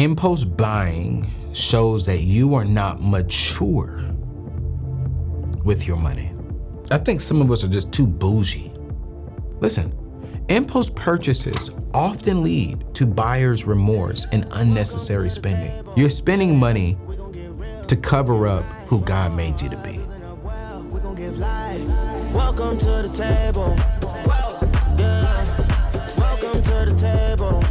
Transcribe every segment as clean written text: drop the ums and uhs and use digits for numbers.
Impulse buying shows that you are not mature with your money. I think some of us are just too bougie. Listen, impulse purchases often lead to buyer's remorse and unnecessary spending. You're spending money to cover up who God made you to be. Welcome to the table. Welcome to the table.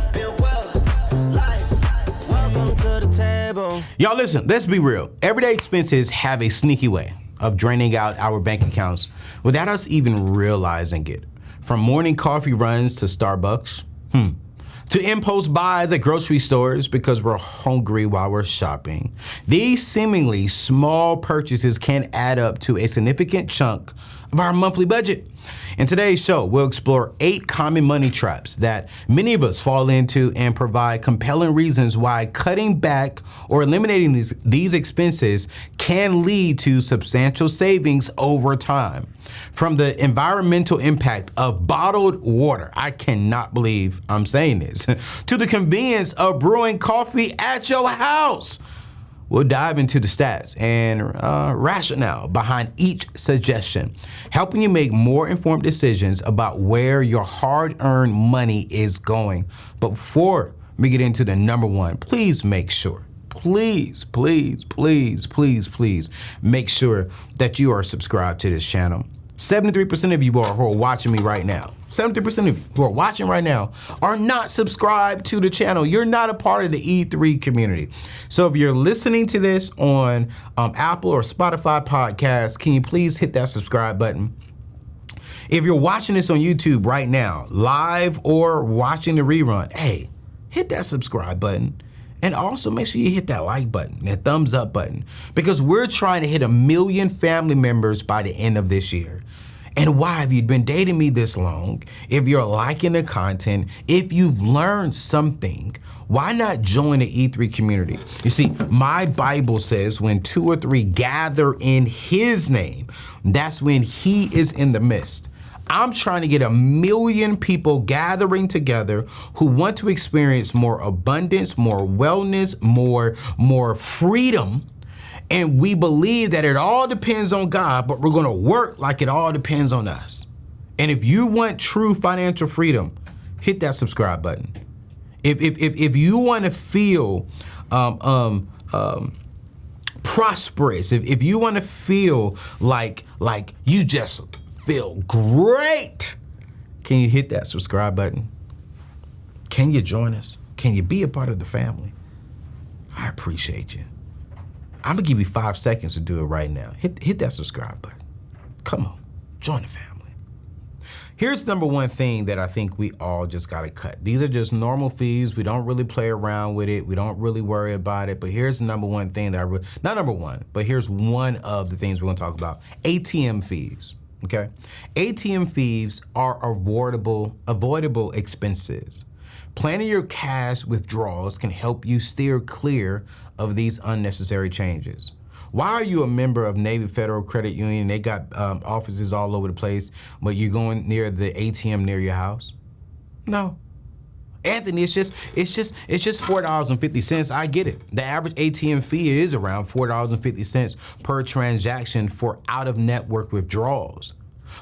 Welcome to the table. Y'all listen, let's be real. Everyday expenses have a sneaky way of draining out our bank accounts without us even realizing it. From morning coffee runs to Starbucks, to impulse buys at grocery stores because we're hungry while we're shopping. These seemingly small purchases can add up to a significant chunk of our monthly budget. In today's show, we'll explore 8 common money traps that many of us fall into and provide compelling reasons why cutting back or eliminating these expenses can lead to substantial savings over time. From the environmental impact of bottled water, I cannot believe I'm saying this, to the convenience of brewing coffee at your house. We'll dive into the stats and rationale behind each suggestion, helping you make more informed decisions about where your hard-earned money is going. But before we get into the number one, please make sure, please make sure that you are subscribed to this channel. 73% of you who are watching me right now, 73% of you who are watching right now are not subscribed to the channel. You're not a part of the E3 community. So if you're listening to this on Apple or Spotify podcasts, can you please hit that subscribe button? If you're watching this on YouTube right now, live or watching the rerun, hey, hit that subscribe button. And also make sure you hit that like button, that thumbs up button, because we're trying to hit 1 million family members by the end of this year. And why, if you've been dating me this long, if you're liking the content, if you've learned something, why not join the E3 community? You see, my Bible says when 2 or 3 gather in his name, that's when he is in the midst. I'm trying to get 1 million people gathering together who want to experience more abundance, more wellness, more freedom. And we believe that it all depends on God, but we're gonna work like it all depends on us. And if you want true financial freedom, hit that subscribe button. If you wanna feel prosperous, if you wanna feel like you just feel great, can you hit that subscribe button? Can you join us? Can you be a part of the family? I appreciate you. I'm gonna give you 5 seconds to do it right now. Hit that subscribe button. Come on, join the family. Here's number one thing that I think we all just gotta cut. These are just normal fees. We don't really play around with it. We don't really worry about it. But here's the number one thing that not number one, but here's one of the things we're gonna talk about: ATM fees. Okay, ATM fees are avoidable expenses. Planning your cash withdrawals can help you steer clear of these unnecessary changes. Why are you a member of Navy Federal Credit Union? They got offices all over the place, but you're going near the ATM near your house? No. Anthony, it's just $4.50. I get it. The average ATM fee is around $4.50 per transaction for out-of-network withdrawals.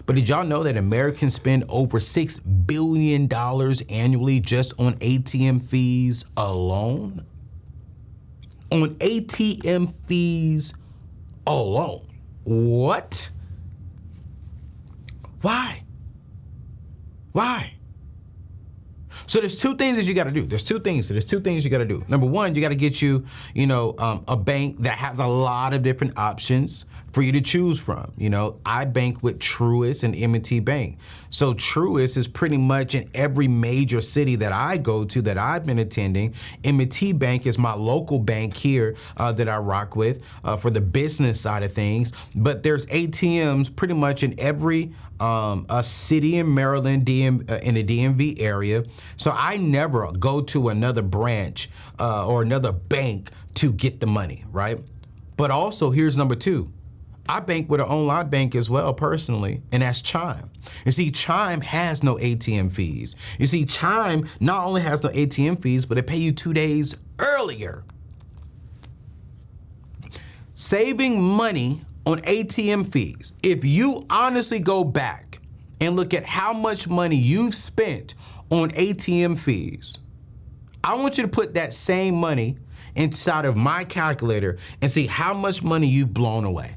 But did y'all know that Americans spend over $6 billion annually just on ATM fees alone? On ATM fees alone. What? Why? So there's 2 things that you gotta do. There's two things you gotta do. Number one, you gotta get a bank that has a lot of different options for you to choose from. I bank with Truist and M&T Bank. So Truist is pretty much in every major city that I go to that I've been attending. M&T Bank is my local bank here that I rock with for the business side of things. But there's ATMs pretty much in every a city in Maryland, in the DMV area. So I never go to another branch or another bank to get the money, right? But also, here's number 2. I bank with an online bank as well personally, and that's Chime. You see, Chime has no ATM fees. You see, Chime not only has no ATM fees, but they pay you 2 days earlier. Saving money on ATM fees. If you honestly go back and look at how much money you've spent on ATM fees, I want you to put that same money inside of my calculator and see how much money you've blown away.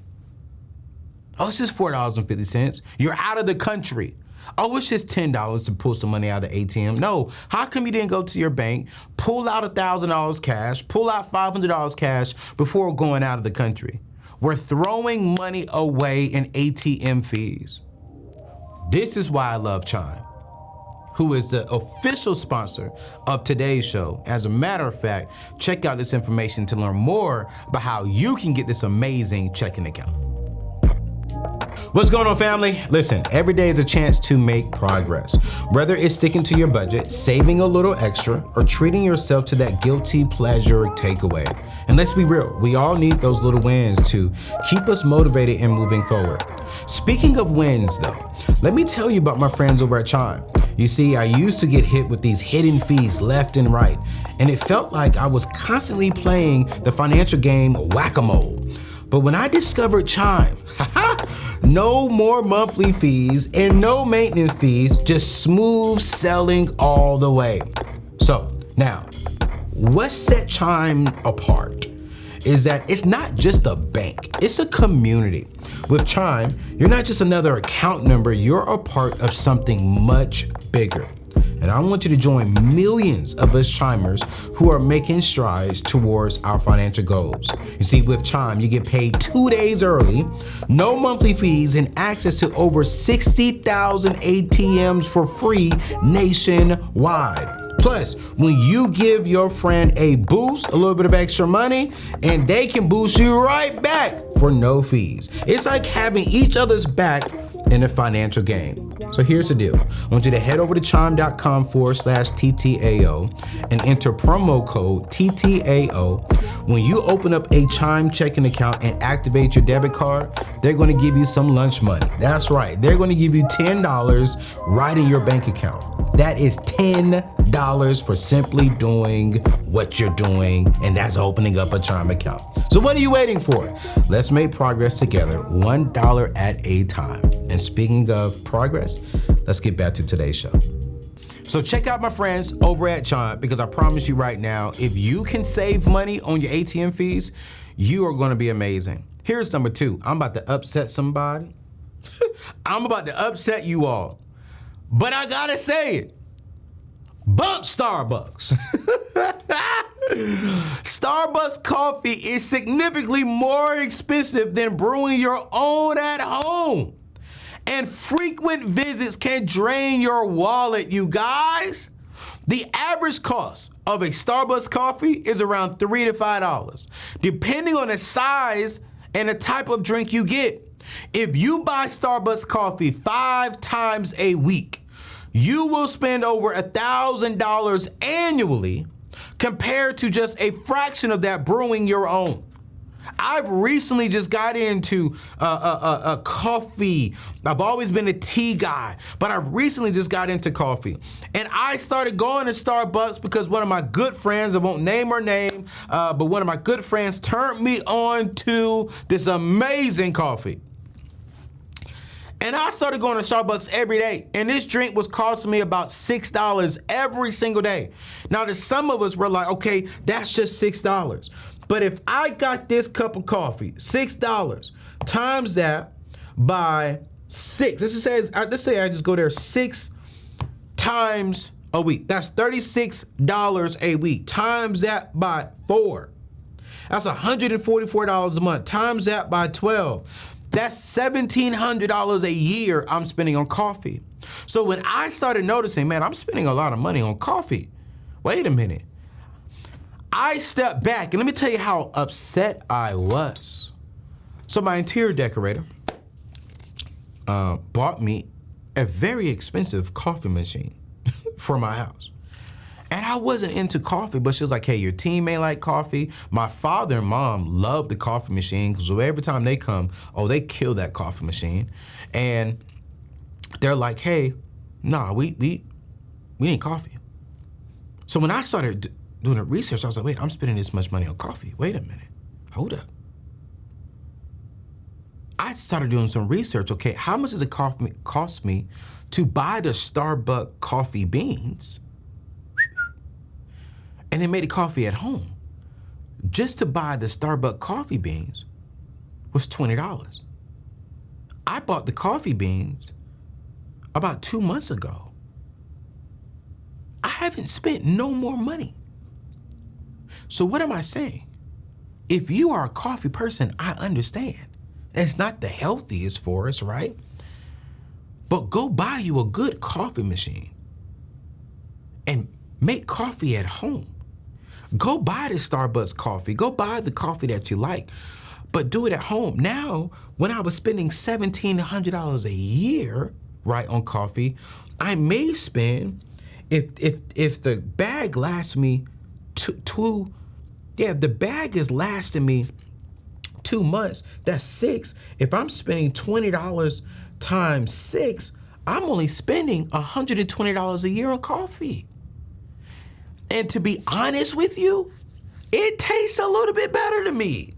Oh, it's just $4.50. You're out of the country. Oh, it's just $10 to pull some money out of the ATM. No, how come you didn't go to your bank, pull out $1,000 cash, pull out $500 cash before going out of the country? We're throwing money away in ATM fees. This is why I love Chime, who is the official sponsor of today's show. As a matter of fact, check out this information to learn more about how you can get this amazing checking account. What's going on, family? Listen, every day is a chance to make progress. Whether it's sticking to your budget, saving a little extra, or treating yourself to that guilty pleasure takeaway. And let's be real, we all need those little wins to keep us motivated and moving forward. Speaking of wins though, let me tell you about my friends over at Chime. You see, I used to get hit with these hidden fees left and right, and it felt like I was constantly playing the financial game whack-a-mole. But when I discovered Chime, no more monthly fees and no maintenance fees, just smooth selling all the way. So now, what set Chime apart is that it's not just a bank, it's a community. With Chime, you're not just another account number, you're a part of something much bigger. And I want you to join millions of us Chimers who are making strides towards our financial goals. You see, with Chime, you get paid 2 days early, no monthly fees, and access to over 60,000 ATMs for free nationwide. Plus, when you give your friend a boost, a little bit of extra money, and they can boost you right back for no fees. It's like having each other's back in a financial game. So here's the deal. I want you to head over to chime.com/TTAO and enter promo code TTAO. When you open up a Chime checking account and activate your debit card, they're going to give you some lunch money. That's right. They're going to give you $10 right in your bank account. That is $10 for simply doing what you're doing, and that's opening up a Chime account. So what are you waiting for? Let's make progress together, $1 at a time. And speaking of progress, let's get back to today's show. So check out my friends over at Chime, because I promise you right now, if you can save money on your ATM fees, you are gonna be amazing. Here's number 2. I'm about to upset somebody. I'm about to upset you all. But I gotta say it. Bump Starbucks. Starbucks coffee is significantly more expensive than brewing your own at home. And frequent visits can drain your wallet, you guys. The average cost of a Starbucks coffee is around $3 to $5, depending on the size and the type of drink you get. If you buy Starbucks coffee 5 times a week, you will spend over $1,000 annually compared to just a fraction of that brewing your own. I've recently just got into coffee. I've always been a tea guy, but I recently just got into coffee. And I started going to Starbucks because one of my good friends, I won't name her name, but one of my good friends turned me on to this amazing coffee. And I started going to Starbucks every day, and this drink was costing me about $6 every single day. Now, to some of us, we're like, okay, that's just $6. But if I got this cup of coffee, $6, times that by 6, let's say I just go there 6 times a week. That's $36 a week. Times that by 4. That's $144 a month. Times that by 12. That's $1,700 a year I'm spending on coffee. So when I started noticing, man, I'm spending a lot of money on coffee. Wait a minute. I stepped back, and let me tell you how upset I was. So my interior decorator bought me a very expensive coffee machine for my house. And I wasn't into coffee, but she was like, hey, your team may like coffee. My father and mom love the coffee machine because every time they come, they kill that coffee machine. And they're like, hey, nah, we need coffee. So when I started doing the research, I was like, wait, I'm spending this much money on coffee. Wait a minute, hold up. I started doing some research. Okay, how much does it cost me to buy the Starbucks coffee beans and then made a coffee at home? Just to buy the Starbucks coffee beans was $20. I bought the coffee beans about 2 months ago. I haven't spent no more money. So what am I saying? If you are a coffee person, I understand. It's not the healthiest for us, right? But go buy you a good coffee machine and make coffee at home. Go buy the Starbucks coffee. Go buy the coffee that you like, but do it at home. Now, when I was spending $1,700 a year, right, on coffee, I may spend, if the bag lasts me the bag is lasting me 2 months, that's 6. If I'm spending $20 times 6, I'm only spending $120 a year on coffee. And to be honest with you, it tastes a little bit better to me.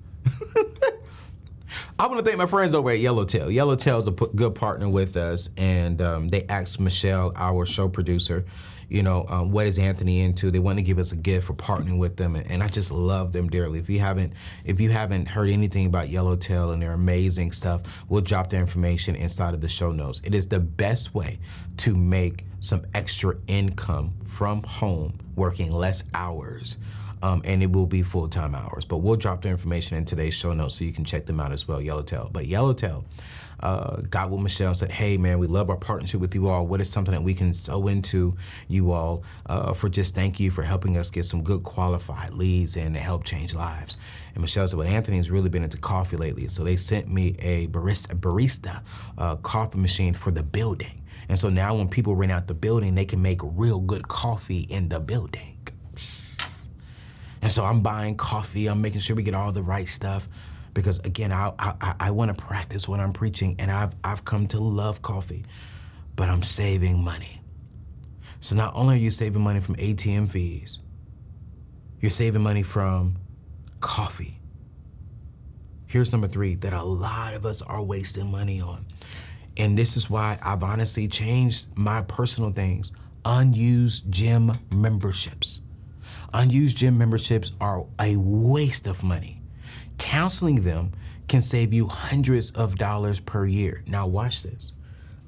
I want to thank my friends over at Yellowtail. Yellowtail is a good partner with us, and they asked Michelle, our show producer, what is Anthony into? They want to give us a gift for partnering with them, and I just love them dearly. If you haven't heard anything about Yellowtail and their amazing stuff, we'll drop their information inside of the show notes. It is the best way to make some extra income from home, working less hours. And it will be full-time hours. But we'll drop their information in today's show notes so you can check them out as well, Yellowtail. But Yellowtail got with Michelle and said, hey, man, we love our partnership with you all. What is something that we can sow into you all for just thank you for helping us get some good qualified leads and to help change lives? And Michelle said, well, Anthony's really been into coffee lately. So they sent me a barista coffee machine for the building. And so now when people rent out the building, they can make real good coffee in the building. And so I'm buying coffee, I'm making sure we get all the right stuff because again, I want to practice what I'm preaching, and I've come to love coffee, but I'm saving money. So not only are you saving money from ATM fees, you're saving money from coffee. Here's number 3 that a lot of us are wasting money on. And this is why I've honestly changed my personal things. Unused gym memberships. Unused gym memberships are a waste of money. Canceling them can save you hundreds of dollars per year. Now watch this.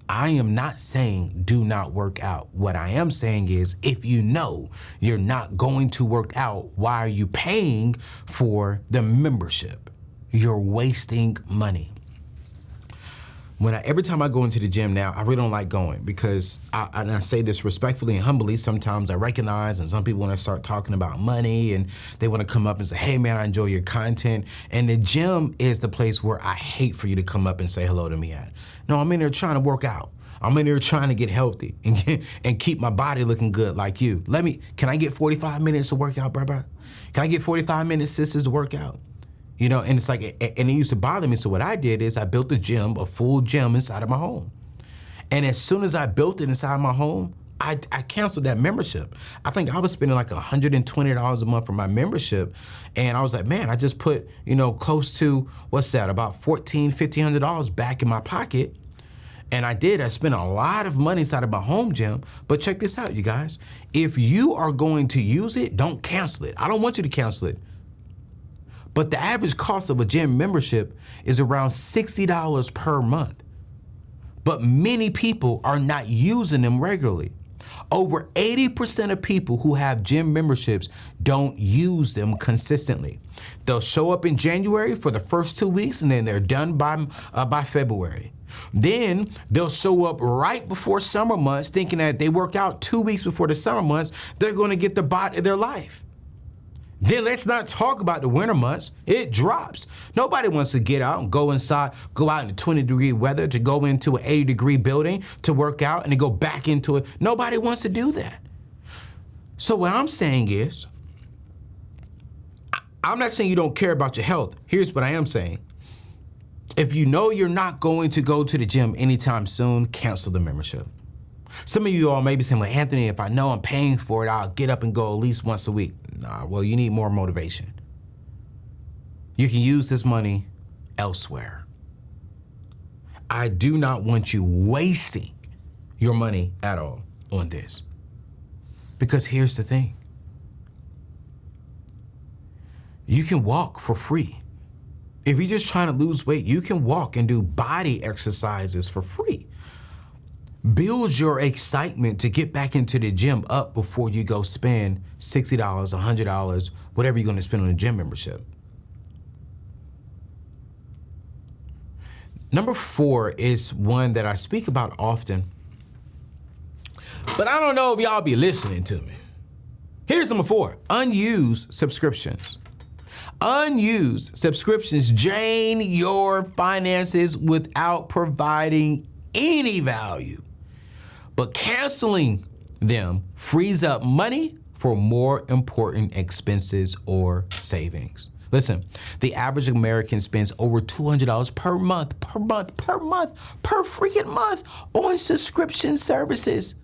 I am not saying do not work out. What I am saying is if you know you're not going to work out, why are you paying for the membership? You're wasting money. Every time I go into the gym now, I really don't like going because I say this respectfully and humbly. Sometimes I recognize, and some people want to start talking about money and they want to come up and say, hey man, I enjoy your content. And the gym is the place where I hate for you to come up and say hello to me at. No, I'm in there trying to work out. I'm in there trying to get healthy and keep my body looking good like you. Can I get 45 minutes to work out, brother? Can I get 45 minutes, sisters, to work out? And it's like, and it used to bother me. So what I did is I built a full gym inside of my home. And as soon as I built it inside my home, I canceled that membership. I think I was spending like $120 a month for my membership. And I was like, man, I just put, close to, about $1,400, $1,500 back in my pocket. And I spent a lot of money inside of my home gym. But check this out, you guys. If you are going to use it, don't cancel it. I don't want you to cancel it. But the average cost of a gym membership is around $60 per month. But many people are not using them regularly. Over 80% of people who have gym memberships don't use them consistently. They'll show up in January for the first 2 weeks and then they're done by February. Then they'll show up right before summer months thinking that they work out 2 weeks before the summer months, they're going to get the body of their life. Then let's not talk about the winter months. It drops. Nobody wants to get out and go inside, go out in 20-degree weather to go into an 80-degree building to work out and then go back into it. Nobody wants to do that. So what I'm saying is, I'm not saying you don't care about your health. Here's what I am saying. If you know you're not going to go to the gym anytime soon, cancel the membership. Some of you all may be saying, well, Anthony, if I know I'm paying for it, I'll get up and go at least once a week. Nah, well, you need more motivation. You can use this money elsewhere. I do not want you wasting your money at all on this. Because here's the thing. You can walk for free. If you're just trying to lose weight, you can walk and do body exercises for free. Build your excitement to get back into the gym up before you go spend $60, $100, whatever you're going to spend on a gym membership. Number 4 is one that I speak about often, but I don't know if y'all be listening to me. Here's number 4, unused subscriptions. Unused subscriptions drain your finances without providing any value. But canceling them frees up money for more important expenses or savings. Listen, the average American spends over $200 per freaking month on subscription services.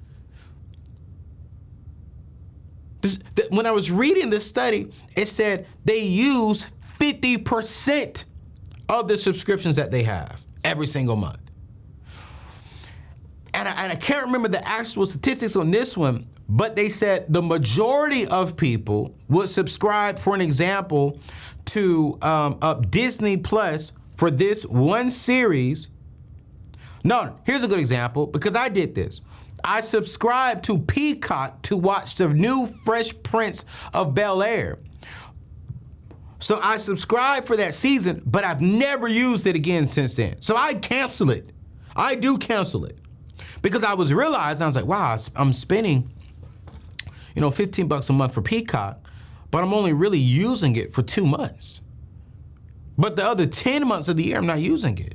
When I was reading this study, it said they use 50% of the subscriptions that they have every single month. And I can't remember the actual statistics on this one, but they said the majority of people would subscribe, for an example, to Disney Plus for this one series. No, here's a good example, because I did this. I subscribed to Peacock to watch the new Fresh Prince of Bel-Air. So I subscribed for that season, but I've never used it again since then. So I cancel it. I do cancel it. Because I was realizing, I was like, wow, I'm spending, $15 a month for Peacock, but I'm only really using it for 2 months. But the other 10 months of the year, I'm not using it.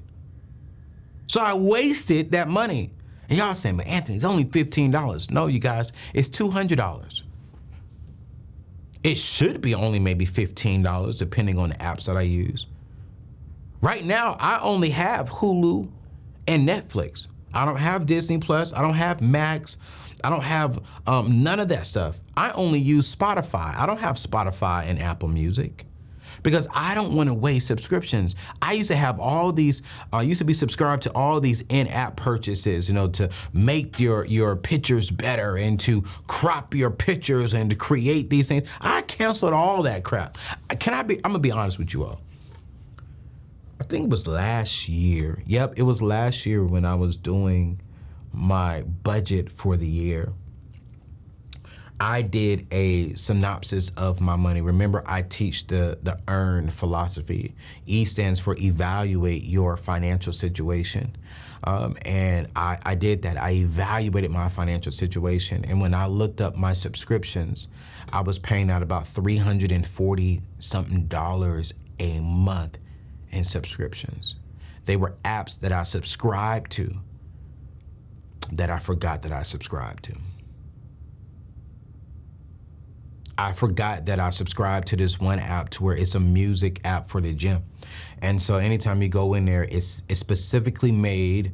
So I wasted that money. And y'all saying, but Anthony, it's only $15. No, you guys, it's $200. It should be only maybe $15, depending on the apps that I use. Right now, I only have Hulu and Netflix. I don't have Disney Plus. I don't have Max. I don't have none of that stuff. I only use Spotify. I don't have Spotify and Apple Music because I don't want to waste subscriptions. I used to have all these, used to be subscribed to all these in-app purchases, to make your pictures better and to crop your pictures and to create these things. I canceled all that crap. I'm gonna be honest with you all. I think it was last year. Yep, it was last year when I was doing my budget for the year. I did a synopsis of my money. Remember, I teach the EARN philosophy. E stands for evaluate your financial situation. And I did that. I evaluated my financial situation. And when I looked up my subscriptions, I was paying out about $340 something a month in subscriptions. They were apps that I subscribed to that I forgot that I subscribed to. I forgot that I subscribed to this one app to where it's a music app for the gym. And so anytime you go in there, it's specifically made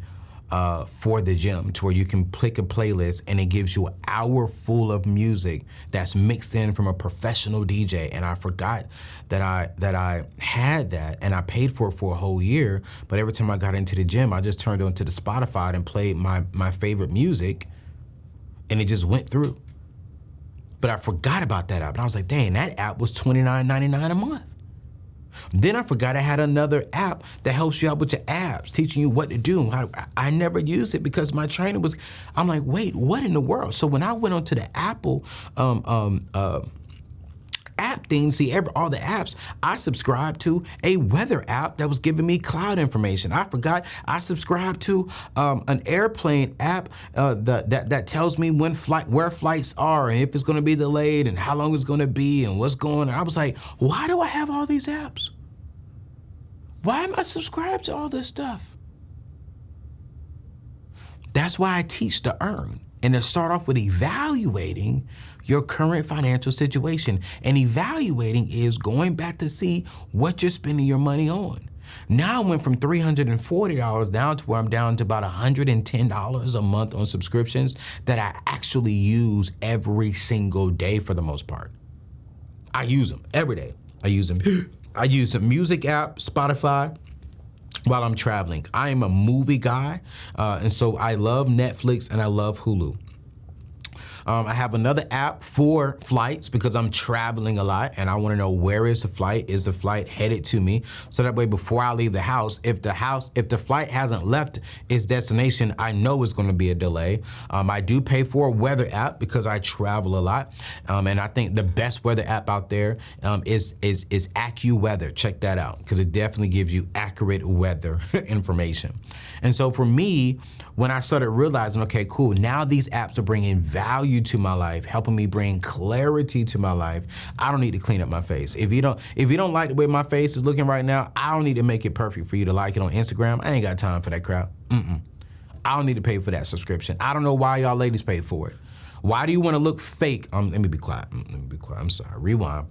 for the gym to where you can pick a playlist and it gives you an hour full of music that's mixed in from a professional DJ. And I forgot that I had that and I paid for it for a whole year. But every time I got into the gym, I just turned onto the Spotify and played my favorite music and it just went through. But I forgot about that app. And I was like, dang, that app was $29.99 a month. Then I forgot I had another app that helps you out with your apps, teaching you what to do. I never used it because my trainer was, I'm like, wait, what in the world? So when I went onto the Apple app thing, see all the apps, I subscribed to a weather app that was giving me cloud information. I forgot I subscribed to an airplane app that tells me where flights are and if it's gonna be delayed and how long it's gonna be and what's going on. I was like, why do I have all these apps? Why am I subscribed to all this stuff? That's why I teach the EARN. And to start off with evaluating your current financial situation. And evaluating is going back to see what you're spending your money on. Now I went from $340 down to where I'm down to about $110 a month on subscriptions that I actually use every single day for the most part. I use them every day. I use a music app, Spotify, while I'm traveling. I am a movie guy, and so I love Netflix and I love Hulu. I have another app for flights because I'm traveling a lot and I want to know where is the flight? Is the flight headed to me? So that way, before I leave the house, if the flight hasn't left its destination, I know it's going to be a delay. I do pay for a weather app because I travel a lot, and I think the best weather app out there is AccuWeather. Check that out because it definitely gives you accurate weather information. And so for me, when I started realizing, okay, cool, now these apps are bringing value to my life, helping me bring clarity to my life, I don't need to clean up my face. If you don't like the way my face is looking right now, I don't need to make it perfect for you to like it on Instagram. I ain't got time for that crap. I don't need to pay for that subscription. I don't know why y'all ladies pay for it. Why do you want to look fake? Let me be quiet. I'm sorry. Rewind.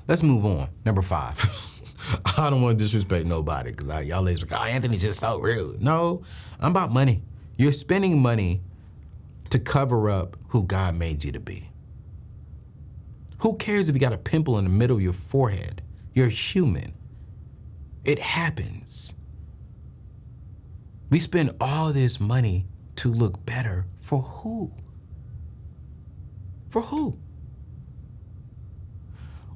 Let's move on. Number 5. I don't want to disrespect nobody because y'all ladies are like, oh, Anthony's just so rude. No, I'm about money. You're spending money to cover up who God made you to be. Who cares if you got a pimple in the middle of your forehead? You're human. It happens. We spend all this money to look better for who? For who?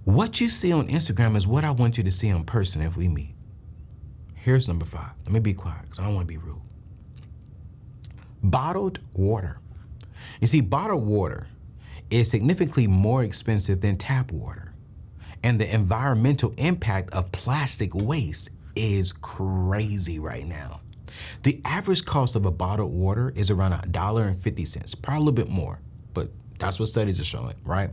What you see on Instagram is what I want you to see in person if we meet. Here's number 5. Let me be quiet because I don't want to be rude. Bottled water. You see, bottled water is significantly more expensive than tap water. And the environmental impact of plastic waste is crazy right now. The average cost of a bottled water is around $1.50, probably a little bit more, but that's what studies are showing, right?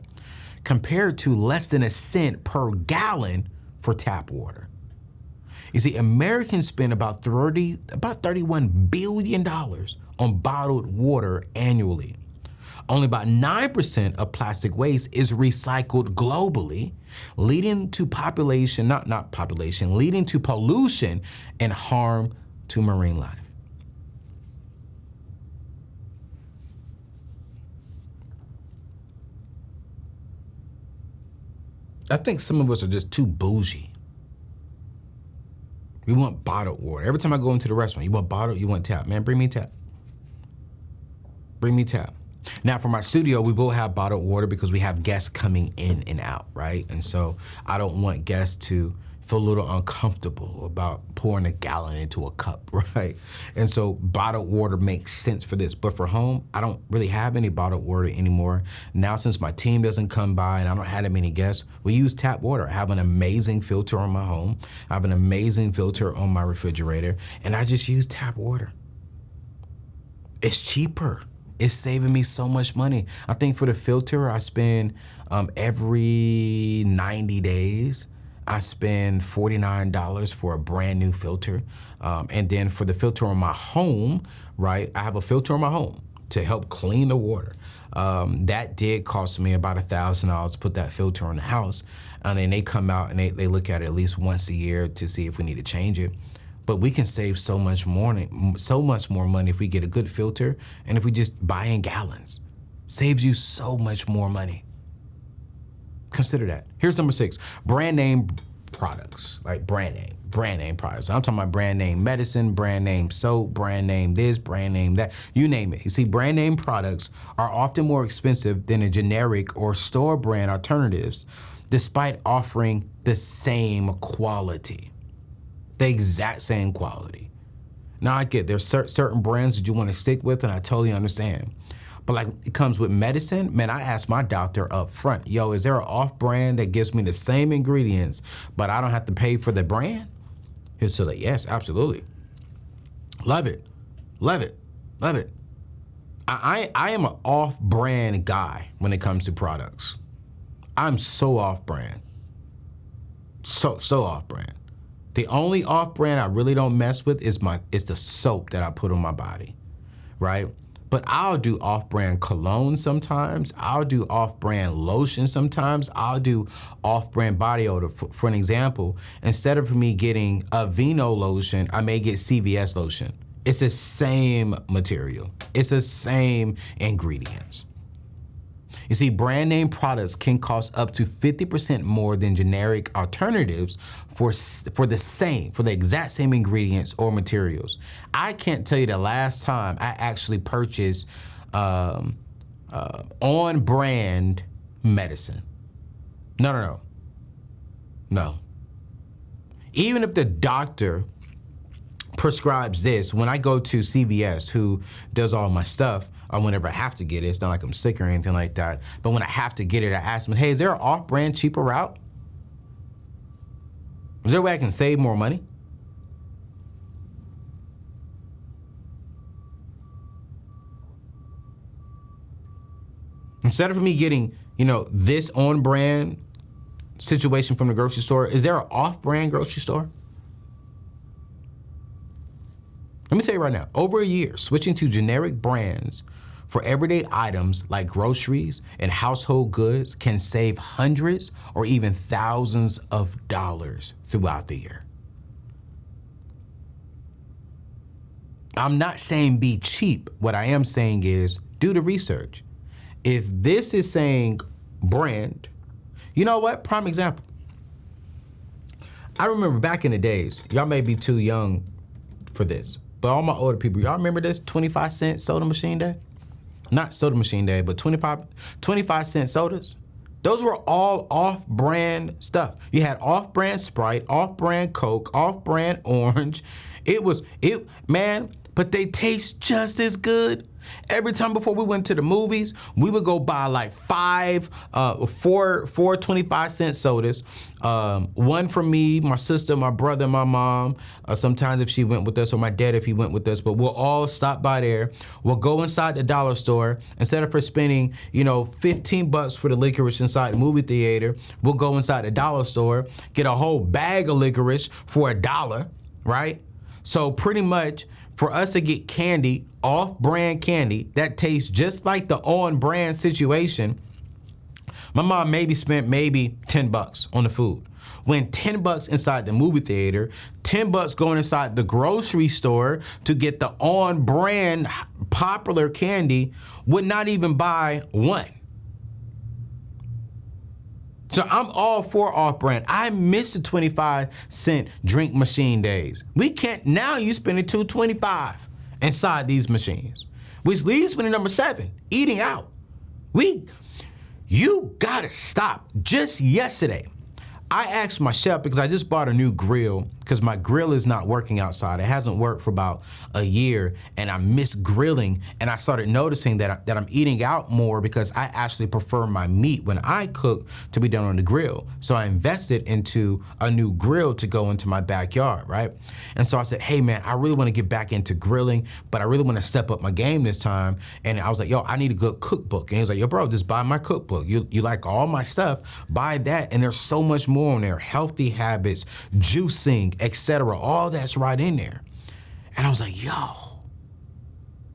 Compared to less than a cent per gallon for tap water. You see, Americans spend about $31 billion on bottled water annually. Only about 9% of plastic waste is recycled globally, leading to leading to pollution and harm to marine life. I think some of us are just too bougie. We want bottled water. Every time I go into the restaurant, you want bottled, you want tap. Man, bring me tap. Bring me tap. Now for my studio, we will have bottled water because we have guests coming in and out, right? And so I don't want guests to feel a little uncomfortable about pouring a gallon into a cup, right? And so bottled water makes sense for this. But for home, I don't really have any bottled water anymore. Now, since my team doesn't come by and I don't have that many guests, we use tap water. I have an amazing filter on my home. I have an amazing filter on my refrigerator, and I just use tap water. It's cheaper. It's saving me so much money. I think for the filter, I spend every 90 days, I spend $49 for a brand new filter. And then for the filter on my home, right, I have a filter on my home to help clean the water. That did cost me about $1,000 to put that filter on the house. And then they come out and they look at it at least once a year to see if we need to change it. But we can save so much more money if we get a good filter and if we just buy in gallons. Saves you so much more money. Consider that. Here's number 6, brand name products, like brand name products. I'm talking about brand name medicine, brand name soap, brand name this, brand name that, you name it. You see, brand name products are often more expensive than a generic or store brand alternatives, despite offering the same quality. The exact same quality. Now I get there's certain brands that you want to stick with, and I totally understand. But like it comes with medicine, man, I asked my doctor up front, yo, is there an off brand that gives me the same ingredients, but I don't have to pay for the brand? He'll say like, yes, absolutely. Love it, love it, love it. I am an off brand guy when it comes to products. I'm so off brand, so off brand. The only off brand I really don't mess with is the soap that I put on my body, right? But I'll do off-brand cologne sometimes. I'll do off-brand lotion sometimes. I'll do off-brand body odor. For an example, instead of me getting a Vino lotion, I may get CVS lotion. It's the same material. It's the same ingredients. You see, brand name products can cost up to 50% more than generic alternatives for the exact same ingredients or materials. I can't tell you the last time I actually purchased on-brand medicine. No. Even if the doctor prescribes this, when I go to CVS, who does all my stuff, or whenever I have to get it, it's not like I'm sick or anything like that, but when I have to get it, I ask them, hey, is there an off-brand cheaper route? Is there a way I can save more money? Instead of me getting, this on-brand situation from the grocery store, is there an off-brand grocery store? Let me tell you right now, over a year, switching to generic brands for everyday items like groceries and household goods can save hundreds or even thousands of dollars throughout the year. I'm not saying be cheap. What I am saying is do the research. If this is saying brand, you know what? Prime example. I remember back in the days, y'all may be too young for this, but all my older people, y'all remember this 25-cent soda machine day? Not soda machine day, but 25-cent sodas. Those were all off-brand stuff. You had off-brand Sprite, off-brand Coke, off-brand Orange. But they taste just as good. Every time before we went to the movies, we would go buy like four 25-cent sodas. One for me, my sister, my brother, my mom. Sometimes if she went with us, or my dad if he went with us. But we'll all stop by there. We'll go inside the dollar store. Instead of spending, $15 for the licorice inside the movie theater, we'll go inside the dollar store, get a whole bag of licorice for $1, right? So pretty much, for us to get candy, off-brand candy, that tastes just like the on-brand situation, my mom maybe spent $10 on the food. When $10 inside the movie theater, $10 going inside the grocery store to get the on-brand popular candy would not even buy one. So I'm all for off-brand. I miss the 25-cent drink machine days. We can't, now you spending $2.25 inside these machines, which leads me to number 7, eating out. You gotta stop. Just yesterday, I asked my chef, because I just bought a new grill, because my grill is not working outside. It hasn't worked for about a year, and I miss grilling, and I started noticing that I'm eating out more because I actually prefer my meat when I cook to be done on the grill. So I invested into a new grill to go into my backyard, right? And so I said, hey man, I really want to get back into grilling, but I really want to step up my game this time. And I was like, yo, I need a good cookbook. And he was like, yo bro, just buy my cookbook. You like all my stuff, buy that. And there's so much more on there. Healthy habits, juicing, etc. All that's right in there. And I was like, yo,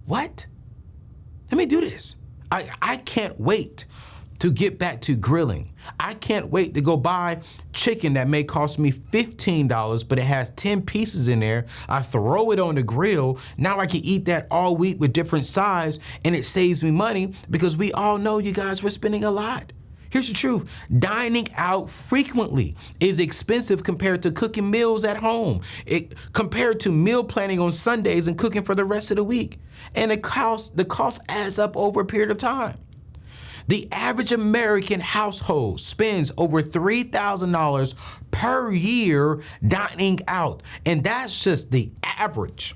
what? Let me do this. I can't wait to get back to grilling. I can't wait to go buy chicken that may cost me $15, but it has 10 pieces in there. I throw it on the grill. Now I can eat that all week with different sides, and it saves me money because we all know, you guys, we're spending a lot. Here's the truth. Dining out frequently is expensive compared to cooking meals at home. Compared to meal planning on Sundays and cooking for the rest of the week. And the cost adds up over a period of time. The average American household spends over $3,000 per year dining out. And that's just the average.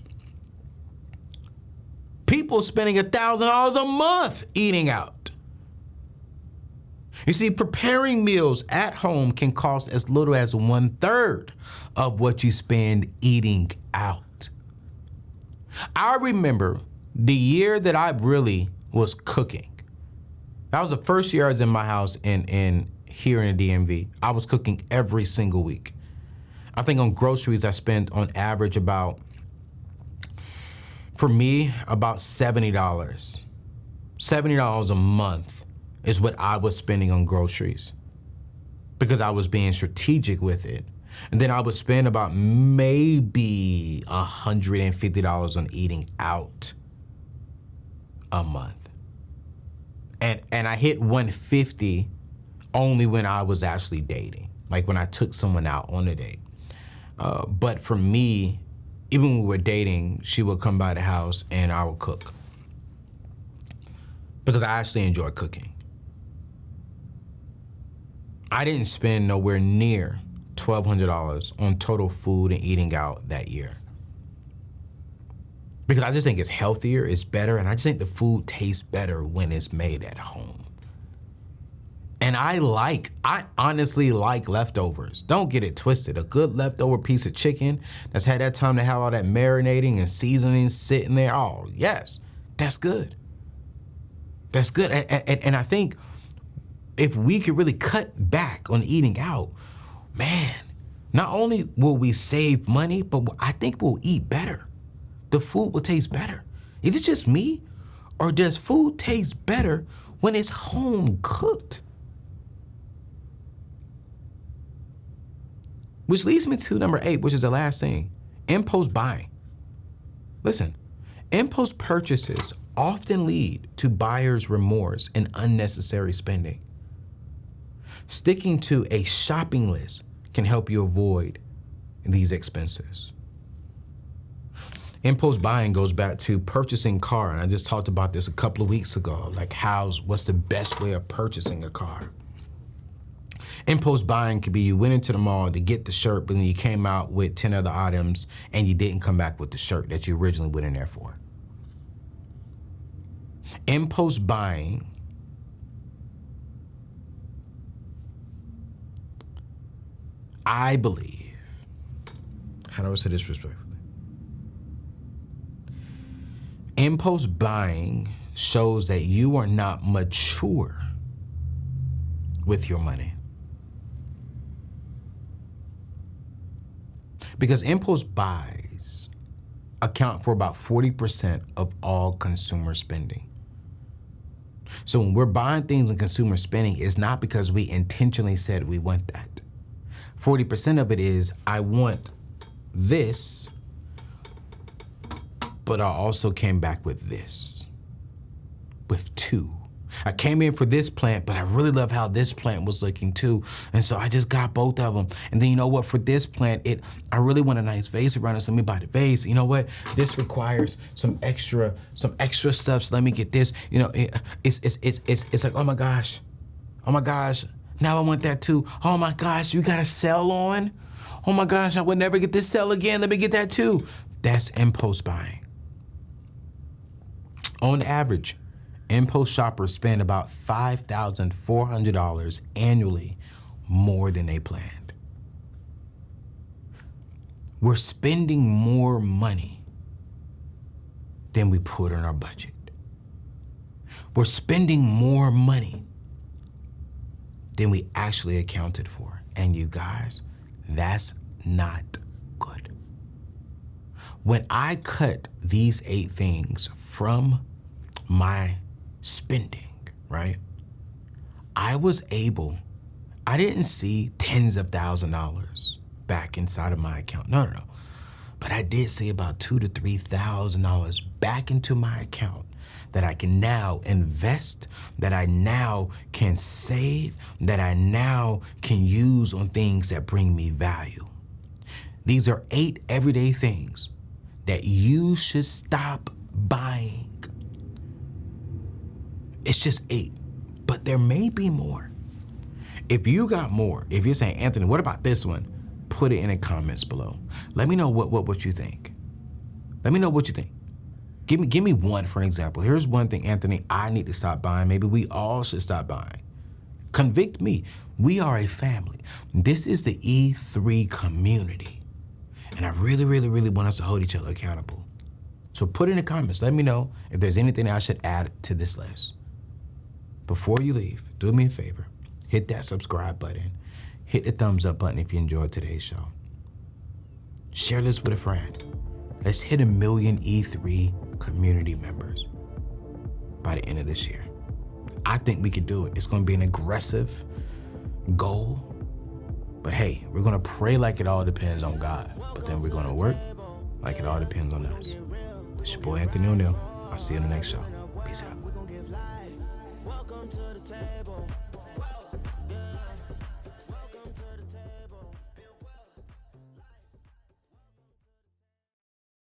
People spending $1,000 a month eating out. You see, preparing meals at home can cost as little as 1/3 of what you spend eating out. I remember the year that I really was cooking. That was the first year I was in my house in here in the DMV. I was cooking every single week. I think on groceries I spent on average about For me, about $70. $70 a month is what I was spending on groceries because I was being strategic with it. And then I would spend about maybe $150 on eating out a month. And I hit 150 only when I was actually dating, like when I took someone out on a date. But for me, even when we were dating, she would come by the house and I would cook because I actually enjoy cooking. I didn't spend nowhere near $1,200 on total food and eating out that year because I just think it's healthier, it's better, and I just think the food tastes better when it's made at home. And I honestly like leftovers. Don't get it twisted. A good leftover piece of chicken that's had that time to have all that marinating and seasoning sitting there. Oh, yes, that's good. That's good. And I think if we could really cut back on eating out, man, not only will we save money, but I think we'll eat better. The food will taste better. Is it just me? Or does food taste better when it's home cooked? Which leads me to number 8, which is the last thing, impulse buying. Listen, impulse purchases often lead to buyer's remorse and unnecessary spending. Sticking to a shopping list can help you avoid these expenses. Impulse buying goes back to purchasing car, and I just talked about this a couple of weeks ago, like what's the best way of purchasing a car? Impulse buying could be you went into the mall to get the shirt, but then you came out with 10 other items and you didn't come back with the shirt that you originally went in there for. Impulse buying I believe, how do I say this respectfully? Impulse buying shows that you are not mature with your money. Because impulse buys account for about 40% of all consumer spending. So when we're buying things in consumer spending, it's not because we intentionally said we want that. 40% of it is, I want this, but I also came back with this, with 2. I came in for this plant, but I really love how this plant was looking too. And so I just got both of them. And then you know what, for this plant, I really want a nice vase around it, so let me buy the vase. You know what, this requires some extra stuff, so let me get this. You know, it's like, oh my gosh, now I want that too. Oh my gosh, you got a sale on? Oh my gosh, I would never get this sale again, let me get that too. That's impulse buying. On average, impulse shoppers spend about $5,400 annually more than they planned. We're spending more money than we put in our budget. We're spending more money than we actually accounted for. And you guys, that's not good. When I cut these 8 things from my spending, right? I didn't see tens of $1,000s back inside of my account. No. But I did see about $2,000 to $3,000 back into my account that I can now invest, that I now can save, that I now can use on things that bring me value. These are 8 everyday things that you should stop buying. It's just 8, but there may be more. If you got more, if you're saying, Anthony, what about this one? Put it in the comments below. Let me know what you think. Let me know what you think. Give me one for an example. Here's one thing, Anthony, I need to stop buying. Maybe we all should stop buying. Convict me. We are a family. This is the E3 community. And I really, really, really want us to hold each other accountable. So put in the comments. Let me know if there's anything I should add to this list. Before you leave, do me a favor. Hit that subscribe button. Hit the thumbs up button if you enjoyed today's show. Share this with a friend. Let's hit 1 million E3 community members by the end of this year. I think we could do it. It's gonna be an aggressive goal, but hey, we're gonna pray like it all depends on God, but then we're gonna work like it all depends on us. It's your boy Anthony ONeal. I'll see you in the next show. Peace out.